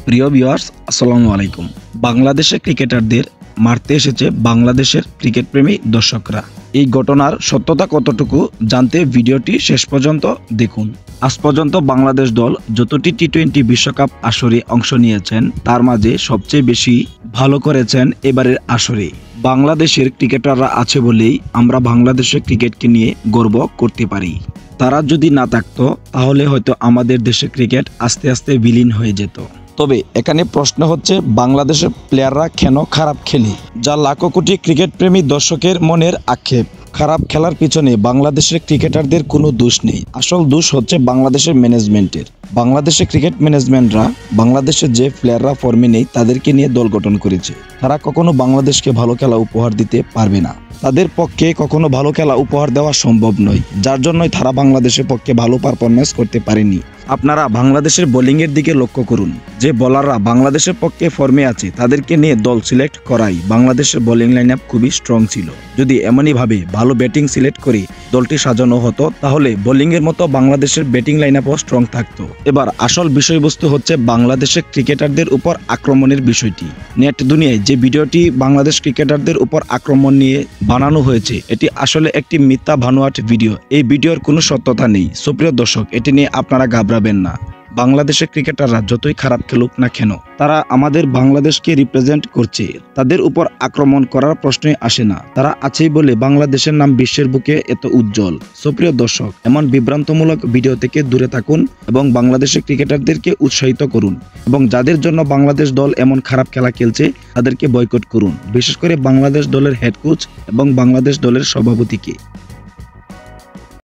প্রিয় ভিউয়ার্স, আসসালামু আলাইকুম। বাংলাদেশে ক্রিকেটারদের মারতে এসেছে বাংলাদেশের ক্রিকেট প্রেমী দর্শকরা। এই ঘটনার সত্যতা কতটুকু জানতে ভিডিওটি শেষ পর্যন্ত দেখুন। আজ পর্যন্ত বাংলাদেশ দল যতটি টি-20 বিশ্বকাপ আসরে অংশ নিয়েছেন তার মাঝে সবচেয়ে বেশি ভালো করেছেন এবারের আসরে। বাংলাদেশের ক্রিকেটাররা আছে বলেই আমরা বাংলাদেশের ক্রিকেটকে নিয়ে গর্ব করতে পারি। তারা যদি না থাকতো তাহলে হয়তো আমাদের দেশের ক্রিকেট আস্তে আস্তে বিলীন হয়ে যেত। তবে এখানে প্রশ্ন হচ্ছে, বাংলাদেশের প্লেয়াররা কেন খারাপ খেলে, যা লাখো কোটি ক্রিকেট প্রেমী দর্শকের মনের আক্ষেপ। খারাপ খেলার পিছনে বাংলাদেশের ক্রিকেটারদের কোনো দোষ নেই, আসল দোষ হচ্ছে বাংলাদেশের ম্যানেজমেন্টের। বাংলাদেশের ক্রিকেট ম্যানেজমেন্টরা বাংলাদেশের যে প্লেয়াররা ফর্মে নেই তাদেরকে নিয়ে দল গঠন করেছে। তারা কখনো বাংলাদেশকে ভালো খেলা উপহার দিতে পারবে না, তাদের পক্ষে কখনো ভালো খেলা উপহার দেওয়া সম্ভব নয়, যার জন্যই তারা বাংলাদেশের পক্ষে ভালো পারফরমেন্স করতে পারেনি। আপনারা বাংলাদেশের বোলিংয়ের দিকে লক্ষ্য করুন, যে বোলাররা বাংলাদেশের পক্ষে ফর্মে আছে তাদেরকে নিয়ে দল সিলেক্ট করাই বাংলাদেশের বোলিং লাইন আপ খুবই স্ট্রং ছিল। যদি এমনইভাবে ভালো ব্যাটিং সিলেক্ট করে দলটি সাজানো হতো তাহলে বোলিংয়ের মতো বাংলাদেশের ব্যাটিং লাইন আপও স্ট্রং থাকতো। এবার আসল বিষয়বস্তু হচ্ছে বাংলাদেশের ক্রিকেটারদের উপর আক্রমণের বিষয়টি। নেট দুনিয়ায় যে ভিডিওটি বাংলাদেশ ক্রিকেটারদের উপর আক্রমণ নিয়ে বানানো হয়েছে এটি আসলে একটি মিথ্যা ভানুয়াট ভিডিও। এই ভিডিওর কোনো সত্যতা নেই। সুপ্রিয় দর্শক, এটি নিয়ে আপনারা ঘাবড়াবেন না। বাংলাদেশের ক্রিকেটাররা যতই খারাপ খেলুক না কেন, তারা আমাদের বাংলাদেশকে রিপ্রেজেন্ট করছে, তাদের উপর আক্রমণ করার প্রশ্নই আসে না। তারা আছেই বলে বাংলাদেশের নাম বিশ্বের বুকে এত উজ্জ্বল। সুপ্রিয় দর্শক, এমন বিভ্রান্তমূলক ভিডিও থেকে দূরে থাকুন এবং বাংলাদেশের ক্রিকেটারদেরকে উৎসাহিত করুন, এবং যাদের জন্য বাংলাদেশ দল এমন খারাপ খেলা খেলছে তাদেরকে বয়কট করুন, বিশেষ করে বাংলাদেশ দলের হেড কোচ এবং বাংলাদেশ দলের সভাপতিকে।